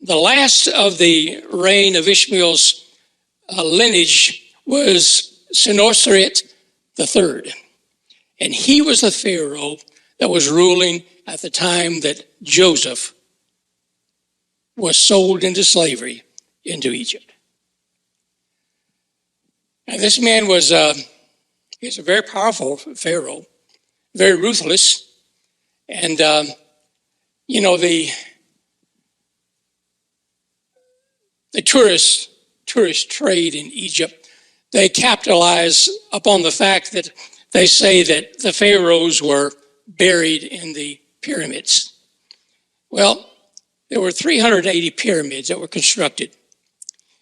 the last of the reign of Ishmael's lineage was Sennacherib III. And he was the Pharaoh that was ruling at the time that Joseph was sold into slavery into Egypt. And this man was he's a very powerful Pharaoh, very ruthless. And, the tourist trade in Egypt, they capitalize upon the fact that they say that the pharaohs were buried in the pyramids. Well, there were 380 pyramids that were constructed,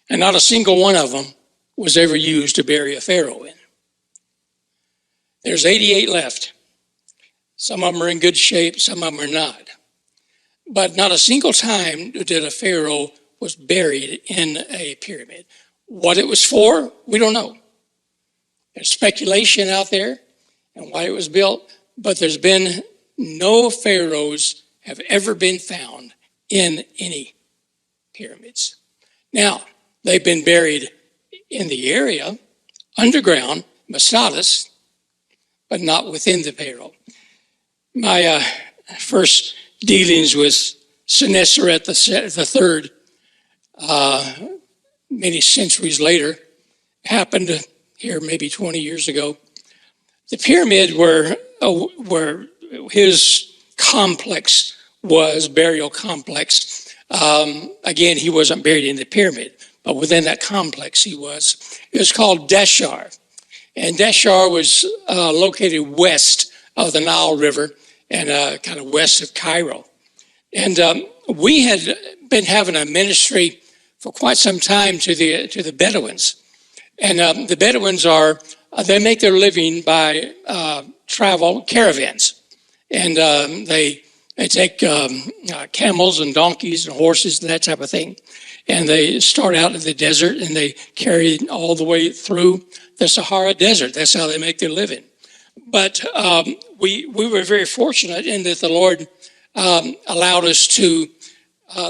and not a single one of them was ever used to bury a pharaoh in. There's 88 left. Some of them are in good shape, some of them are not. But not a single time did a pharaoh was buried in a pyramid. What it was for, we don't know. There's speculation out there and why it was built, but there's been no pharaohs have ever been found in any pyramids. Now, they've been buried in the area, underground, Massadas, but not within the pharaoh. My first dealings with Sennacherib III, many centuries later, happened here maybe 20 years ago. The pyramid where his complex was, burial complex, again, he wasn't buried in the pyramid, but within that complex he was. It was called Deshar. And Deshar was located west of the Nile River and kind of west of Cairo. And we had been having a ministry for quite some time to the Bedouins. And the Bedouins they make their living by travel caravans. And they take camels and donkeys and horses and that type of thing. And they start out in the desert and they carry all the way through the Sahara Desert. That's how they make their living. But we were very fortunate in that the Lord allowed us to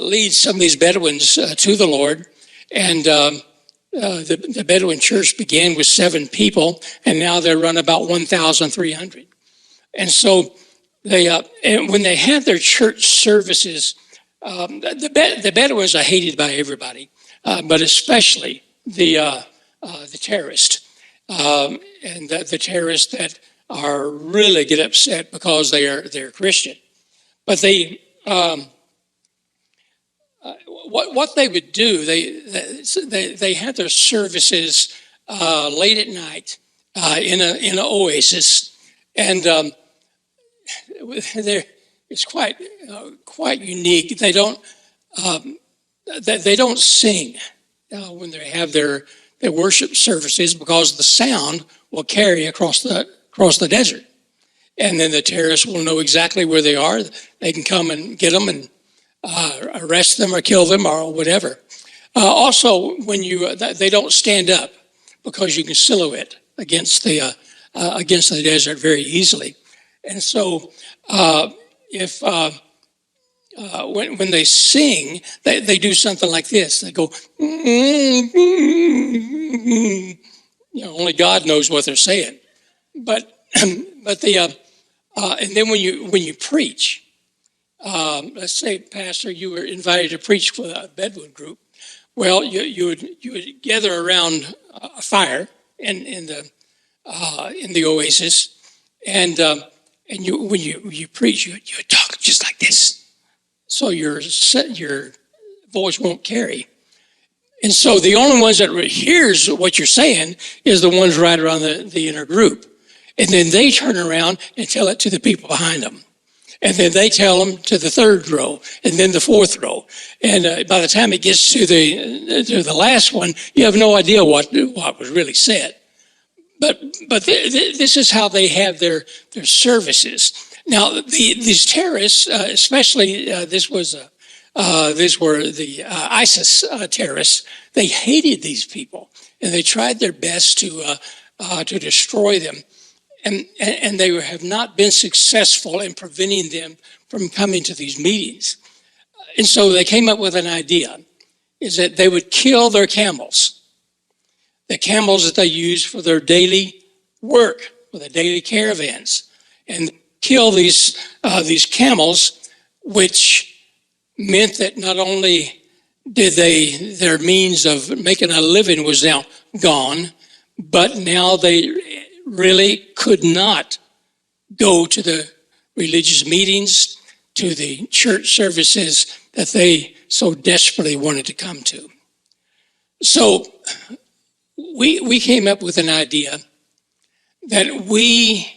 lead some of these Bedouins to the Lord. And the Bedouin church began with 7 people, and now they run about 1,300. And so and when they had their church services, the Bedouins are hated by everybody, but especially the terrorists. And the terrorists that are really get upset because they're Christian. But what they would do, they had their services late at night in an oasis, and it's quite unique. They don't sing when they have their worship services because the sound will carry across the desert, and then the terrorists will know exactly where they are. They can come and get them and arrest them or kill them or whatever. Also, when they don't stand up because you can silhouette against the desert very easily, and so when they sing, they do something like this. They go, only God knows what they're saying. But and then when you preach, let's say, Pastor, you were invited to preach for a Bedouin group. Well, you would gather around a fire in the oasis, and when you preach, you talk just like this, so your voice won't carry. And so the only ones that hears what you're saying is the ones right around the inner group. And then they turn around and tell it to the people behind them. And then they tell them to the third row and then the fourth row. And by the time it gets to the last one, you have no idea what was really said. But this is how they have their services. Now, these terrorists, especially this were the ISIS terrorists. They hated these people, and they tried their best to destroy them. And they have not been successful in preventing them from coming to these meetings. And so they came up with an idea, is that they would kill their camels, the camels that they use for their daily work, for the daily caravans, and kill these camels, which meant that not only did their means of making a living was now gone, but now they really could not go to the religious meetings, to the church services that they so desperately wanted to come to. So we came up with an idea that we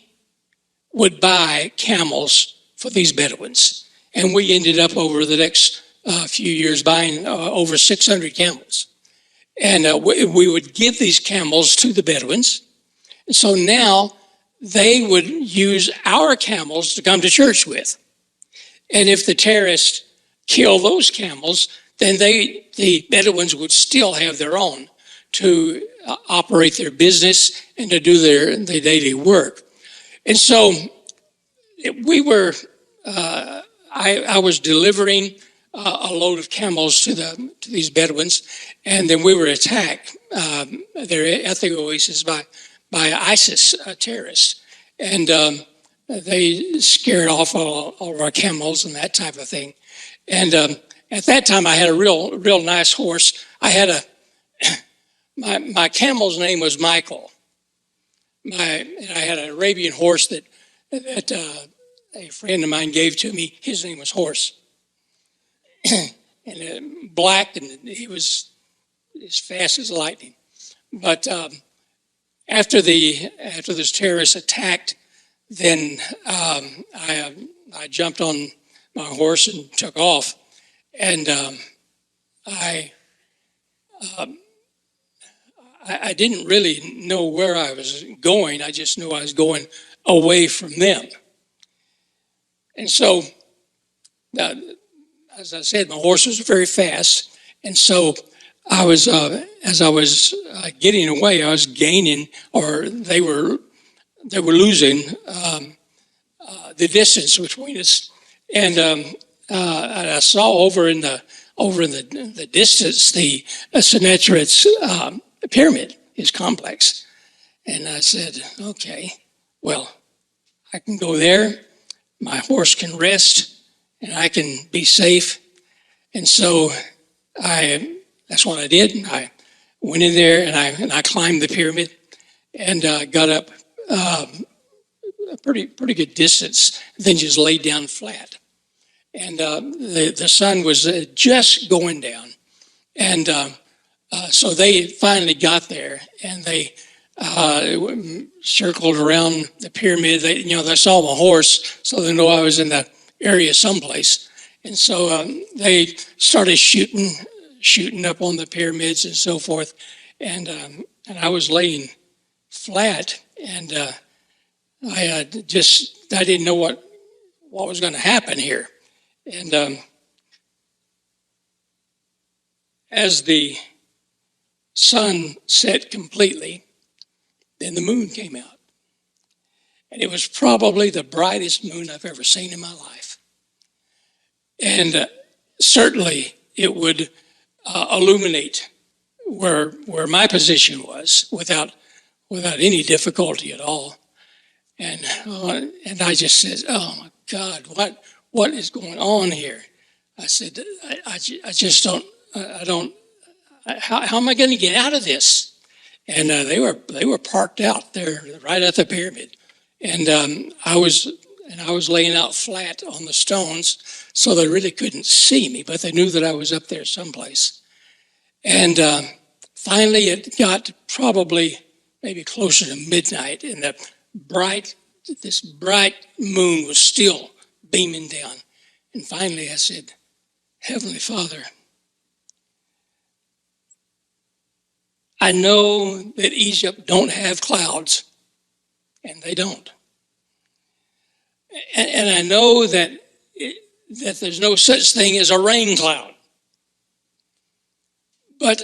would buy camels for these Bedouins. And we ended up over the next few years buying over 600 camels. And we would give these camels to the Bedouins. And so now they would use our camels to come to church with. And if the terrorists kill those camels, then the Bedouins would still have their own to operate their business and to do their daily work. And so we were, I was delivering a load of camels to these Bedouins, and then we were attacked there at the oasis by ISIS terrorists. And they scared off all of our camels and that type of thing. And at that time, I had a real nice horse. I had my camel's name was Michael. I had an Arabian horse that a friend of mine gave to me. His name was Horse. And black, and he was as fast as lightning. But after this terrorist attacked, then I jumped on my horse and took off, and I didn't really know where I was going. I just knew I was going away from them. And so, as I said, my horse was very fast, and so I was as I was getting away, I was gaining, or they were losing the distance between us, and I saw over in the distance the Sennacherib's pyramid, his complex, and I said, okay, well, I can go there. My horse can rest, and I can be safe. And so that's what I did. I went in there and I climbed the pyramid and got up a pretty good distance, then just laid down flat. And the sun was just going down. And so they finally got there, and they circled around the pyramid. They saw my horse, so they know I was in the area someplace. And so they started shooting up on the pyramids and so forth. And I was laying flat, and I didn't know what was going to happen here. And as the sun set completely, then the moon came out. And it was probably the brightest moon I've ever seen in my life. And certainly it would illuminate where my position was without any difficulty at all. And I just said, oh my God, what is going on here? I said, I just don't, how am I going to get out of this? And they were parked out there right at the pyramid. And I was laying out flat on the stones, so they really couldn't see me, but they knew that I was up there someplace. And finally it got probably maybe closer to midnight, and this bright moon was still beaming down. And finally I said, Heavenly Father, I know that Egypt don't have clouds, and they don't. And I know that there's no such thing as a rain cloud. But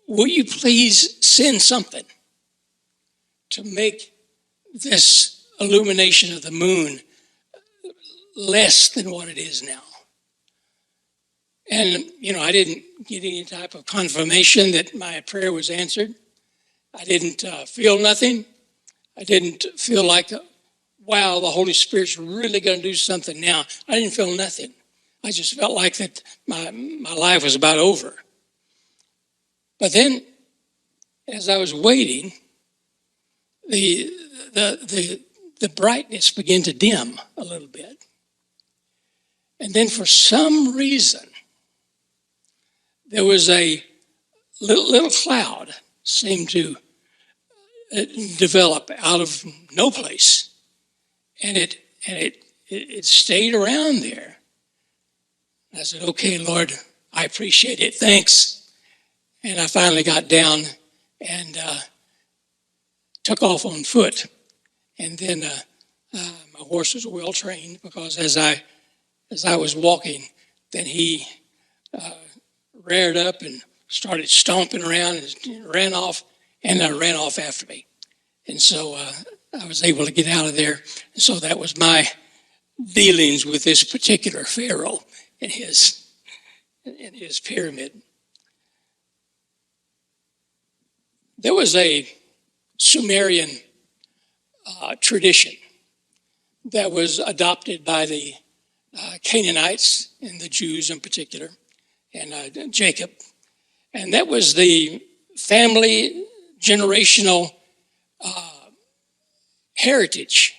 will you please send something to make this illumination of the moon less than what it is now? And, I didn't get any type of confirmation that my prayer was answered. I didn't feel nothing. I didn't feel like, wow, the Holy Spirit's really going to do something now. I didn't feel nothing. I just felt like that my life was about over. But then, as I was waiting, the brightness began to dim a little bit. And then for some reason, there was a little cloud seemed to develop out of no place. And it stayed around there. I said, okay, Lord, I appreciate it. Thanks. And I finally got down and took off on foot. And then my horse was well trained, because as I was walking, then he reared up and started stomping around and ran off, and ran off after me. And so I was able to get out of there. And so that was my dealings with this particular Pharaoh and his pyramid. There was a Sumerian tradition that was adopted by the Canaanites and the Jews in particular, and Jacob. And that was the family generational heritage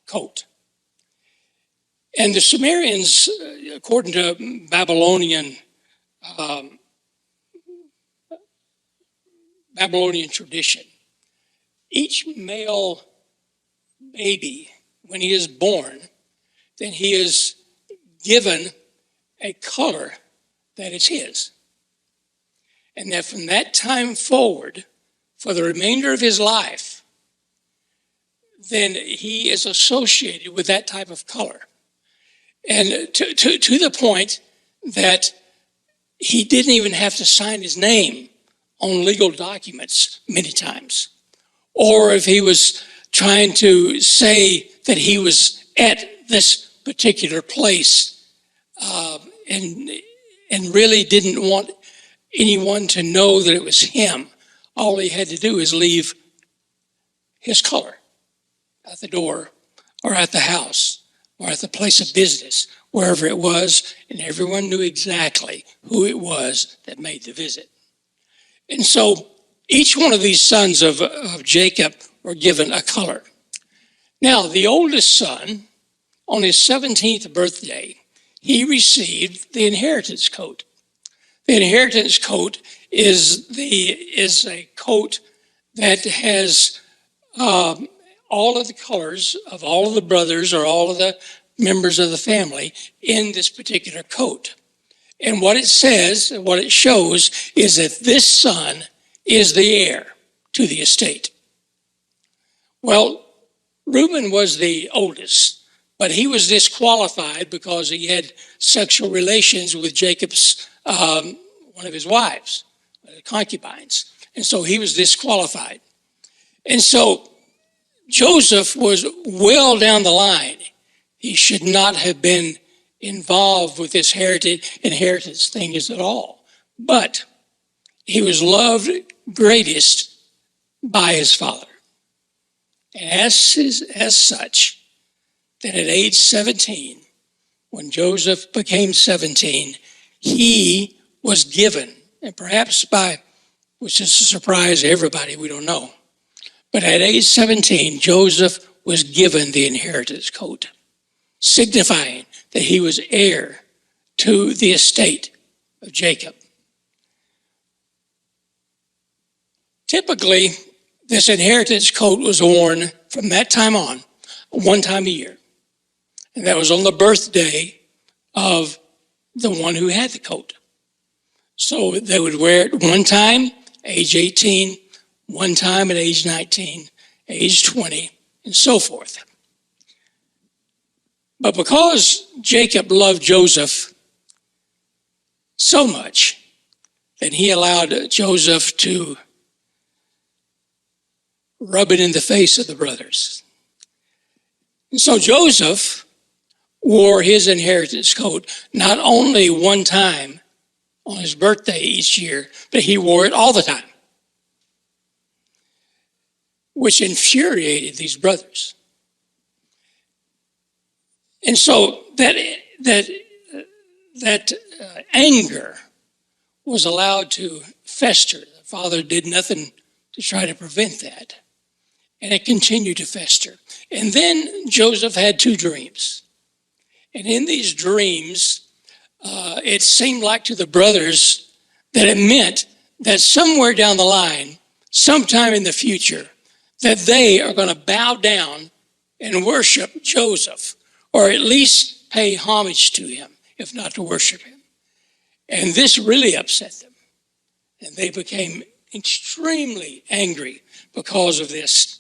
coat. And the Sumerians, according to Babylonian tradition, each male baby, when he is born, then he is given a color that is his. And that from that time forward, for the remainder of his life, then he is associated with that type of color. And to the point that he didn't even have to sign his name on legal documents many times. Or if he was trying to say that he was at this particular place and really didn't want anyone to know that it was him, all he had to do is leave his color at the door or at the house or at the place of business, wherever it was, and everyone knew exactly who it was that made the visit. And so each one of these sons of Jacob were given a color. Now, the oldest son, on his 17th birthday, he received the inheritance coat. The inheritance coat is a coat that has all of the colors of all of the brothers or all of the members of the family in this particular coat. And what it says, what it shows, is that this son is the heir to the estate. Well, Reuben was the oldest, but he was disqualified because he had sexual relations with Jacob's, one of his wives, concubines. And so he was disqualified. And so Joseph was well down the line. He should not have been involved with this inheritance thing at all. But he was loved greatest by his father. And as such, that at age 17, when Joseph became 17, he was given, and perhaps which is a surprise to everybody, we don't know. But at age 17, Joseph was given the inheritance coat, signifying that he was heir to the estate of Jacob. Typically, this inheritance coat was worn from that time on, one time a year. And that was on the birthday of the one who had the coat. So they would wear it one time, age 18, one time at age 19, age 20, and so forth. But because Jacob loved Joseph so much, that he allowed Joseph to rub it in the face of the brothers. And so Joseph wore his inheritance coat not only one time on his birthday each year, but he wore it all the time, which infuriated these brothers. And so that anger was allowed to fester. The father did nothing to try to prevent that. And it continued to fester. And then Joseph had two dreams. And in these dreams, it seemed like to the brothers that it meant that somewhere down the line, sometime in the future, that they are going to bow down and worship Joseph, or at least pay homage to him, if not to worship him. And this really upset them. And they became extremely angry because of this.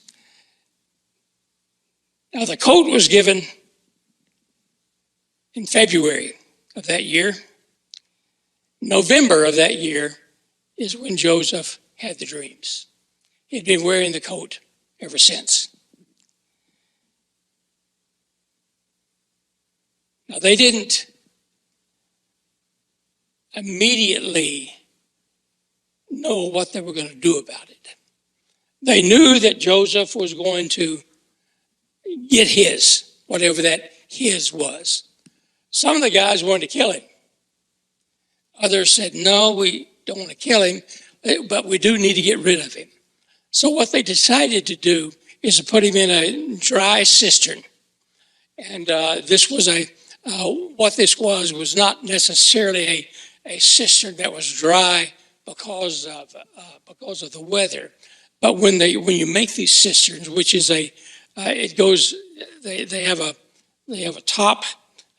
Now, the coat was given in February of that year. November of that year is when Joseph had the dreams. He'd been wearing the coat ever since. Now, they didn't immediately know what they were going to do about it. They knew that Joseph was going to get his, whatever that his was. Some of the guys wanted to kill him. Others said, no, we don't want to kill him, but we do need to get rid of him. So what they decided to do is to put him in a dry cistern. And this was what this was not necessarily a cistern that was dry because of the weather. But when you make these cisterns, which is they have a top,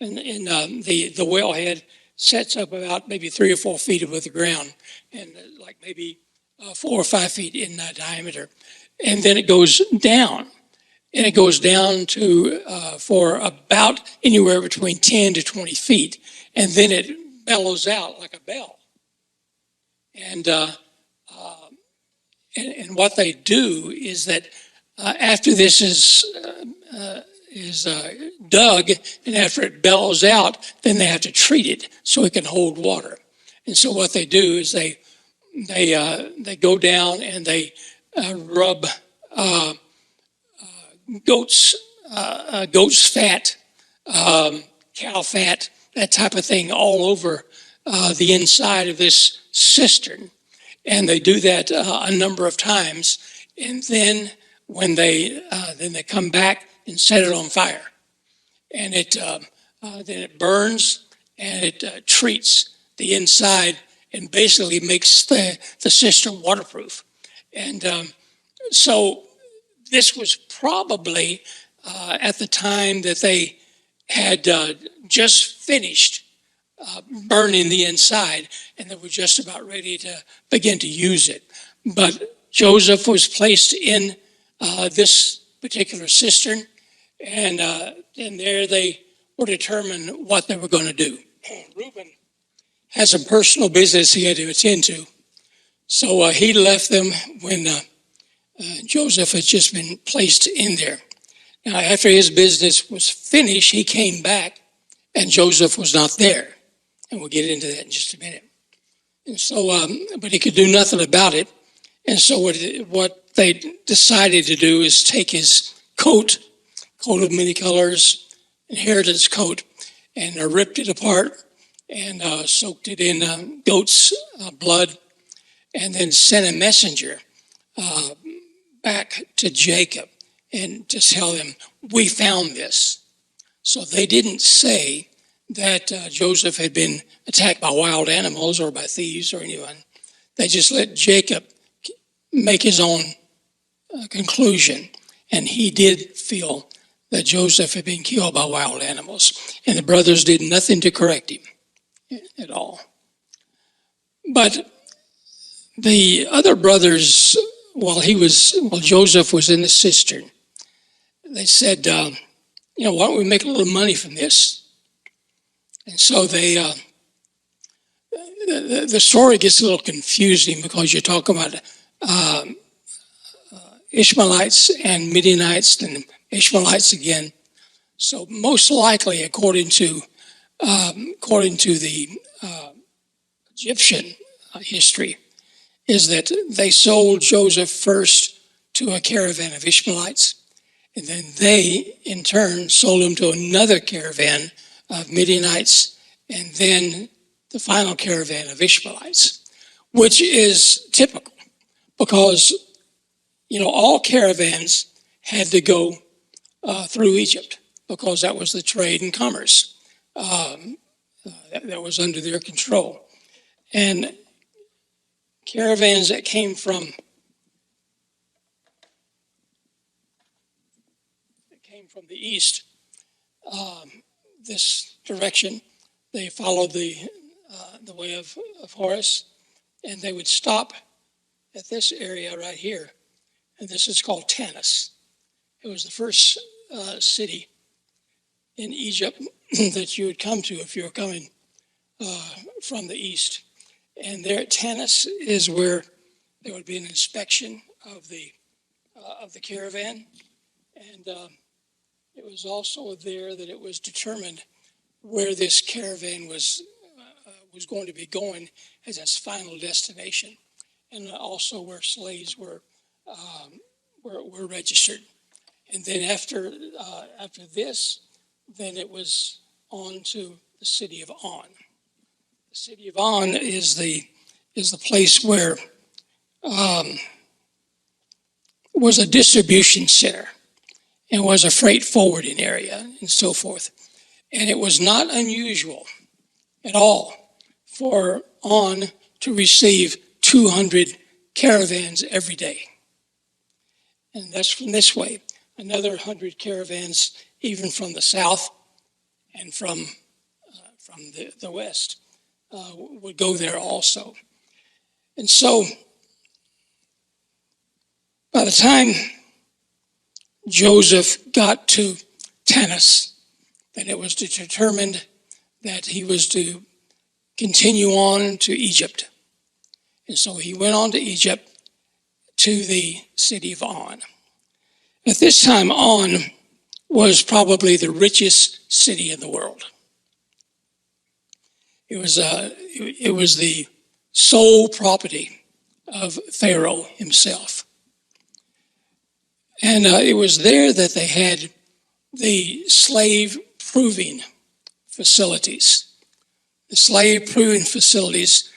and the wellhead sets up about maybe 3 or 4 feet above the ground, and like maybe 4 or 5 feet in diameter, and then it goes down, and it goes down to for about anywhere between 10 to 20 feet, and then it bellows out like a bell, and what they do is that after this is dug, and after it bellows out, then they have to treat it so it can hold water. And so what they do is they go down and they rub goat's fat, cow fat, that type of thing all over the inside of this cistern. And they do that a number of times. And then when they come back and set it on fire, and then it burns and it treats the inside and basically makes the cistern waterproof. And so this was probably at the time that they had just finished burning the inside, and they were just about ready to begin to use it. But Joseph was placed in this particular cistern, and there they were determined what they were going to do. Reuben had some personal business he had to attend to, so he left them when Joseph had just been placed in there. Now, after his business was finished, he came back, and Joseph was not there. And we'll get into that in just a minute. And so, but he could do nothing about it. And so what they decided to do is take his coat of many colors, inheritance coat, and ripped it apart and soaked it in goat's blood, and then sent a messenger back to Jacob and to tell him, we found this. So they didn't say that Joseph had been attacked by wild animals or by thieves or anyone. They just let Jacob make his own conclusion. And he did feel that Joseph had been killed by wild animals. And the brothers did nothing to correct him at all. But the other brothers, while Joseph was in the cistern, they said, why don't we make a little money from this? And so the story gets a little confusing because you're talking about Ishmaelites and Midianites and Ishmaelites again. So most likely, according to the Egyptian history, is that they sold Joseph first to a caravan of Ishmaelites, and then they, in turn, sold him to another caravan of Midianites, and then the final caravan of Ishmaelites, which is typical because, all caravans had to go through Egypt because that was the trade and commerce that was under their control. And caravans that came from the east, this direction, they followed the way of Horus, and they would stop at this area right here, and this is called Tanis. It was the first city in Egypt that you would come to if you were coming from the east. And there at Tanis is where there would be an inspection of the caravan, and it was also there that it was determined where this caravan was going to be going as its final destination, and also where slaves were registered. And then after this, then it was on to the city of On. The city of On is the place where was a distribution center and was a freight forwarding area and so forth. And it was not unusual at all for On to receive 200 caravans every day. And that's from this way. Another 100 caravans even from the south and from the west would go there also. And so by the time Joseph got to Tanis, then it was determined that he was to continue on to Egypt. And so he went on to Egypt, to the city of On. At this time, On was probably the richest city in the world. It was the sole property of Pharaoh himself. And it was there that they had the slave proving facilities. The slave proving facilities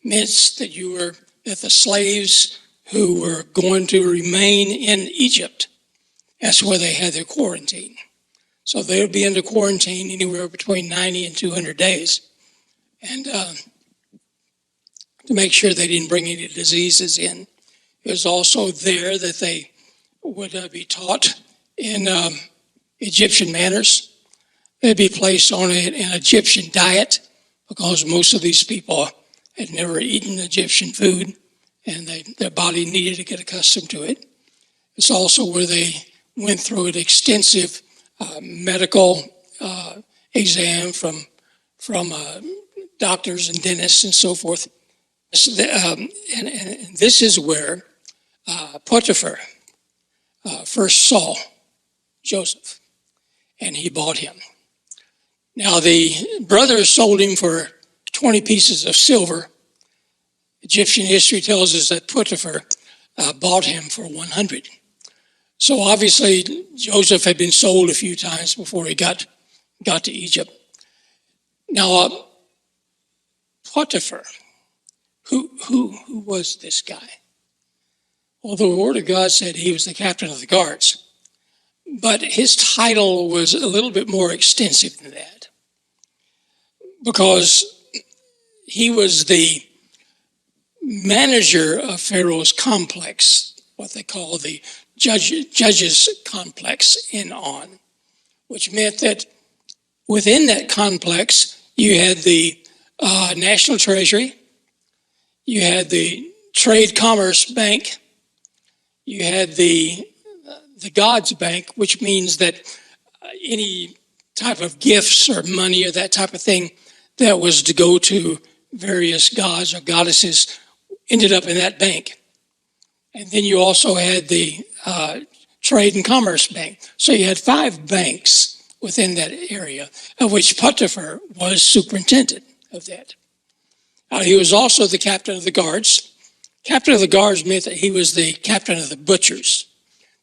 meant that the slaves who were going to remain in Egypt, that's where they had their quarantine. So they would be under quarantine anywhere between 90 and 200 days. And to make sure they didn't bring any diseases in. It was also there that they would be taught in Egyptian manners. They'd be placed on an Egyptian diet because most of these people had never eaten Egyptian food and their body needed to get accustomed to it. It's also where they went through an extensive medical exam from doctors and dentists and so forth. And this is where Potiphar first saw Joseph, and he bought him. Now the brothers sold him for 20 pieces of silver. Egyptian history tells us that Potiphar bought him for 100. So obviously Joseph had been sold a few times before he got to Egypt. Now Potiphar, who was this guy? Well, the Word of God said he was the captain of the guards, but his title was a little bit more extensive than that, because he was the manager of Pharaoh's complex, what they call the judges complex in On, which meant that within that complex you had the National Treasury, you had the Trade Commerce Bank, you had the God's Bank, which means that any type of gifts or money or that type of thing that was to go to various gods or goddesses ended up in that bank. And then you also had the Trade and Commerce Bank. So you had 5 banks within that area, of which Potiphar was superintendent of that. He was also the captain of the guards. Captain of the guards meant that he was the captain of the butchers.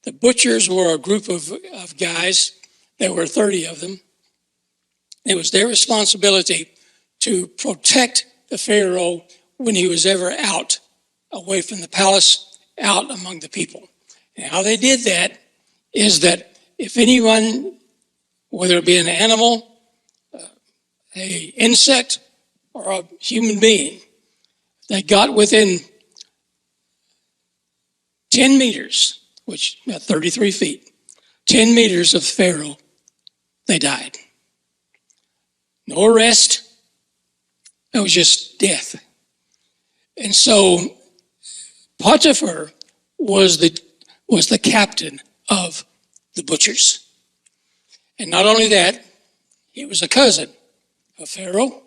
The butchers were a group of guys. There were 30 of them. It was their responsibility to protect the Pharaoh when he was ever out, away from the palace, out among the people. And how they did that is that if anyone, whether it be an animal, an insect, or a human being, they got within 10 meters, which about 33 feet, 10 meters of Pharaoh, they died. No arrest. It was just death. And so Potiphar was the captain of the butchers. And not only that, he was a cousin of Pharaoh.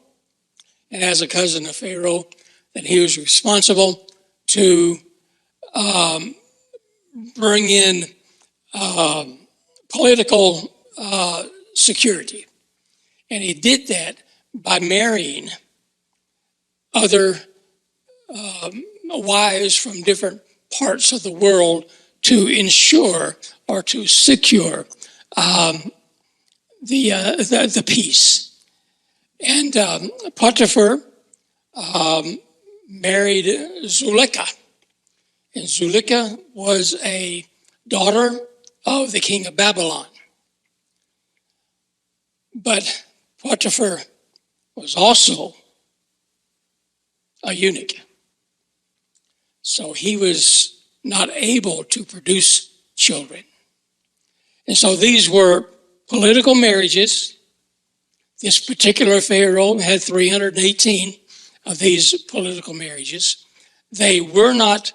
And as a cousin of Pharaoh, that he was responsible to bring in political security. And he did that by marrying other wives from different parts of the world to ensure or to secure the peace. And Potiphar married Zuleika. And Zuleika was a daughter of the king of Babylon. But Potiphar was also a eunuch. So he was not able to produce children. And so these were political marriages. This particular Pharaoh had 318 of these political marriages. They were not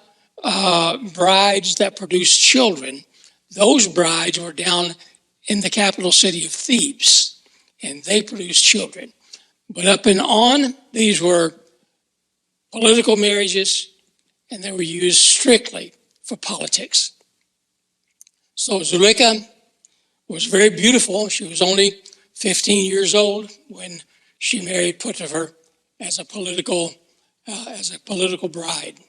brides that produced children. Those brides were down in the capital city of Thebes, and they produced children. But up and on, these were political marriages, and they were used strictly for politics. So Zuleika was very beautiful. She was only 15 years old when she married Potiphar as a political bride.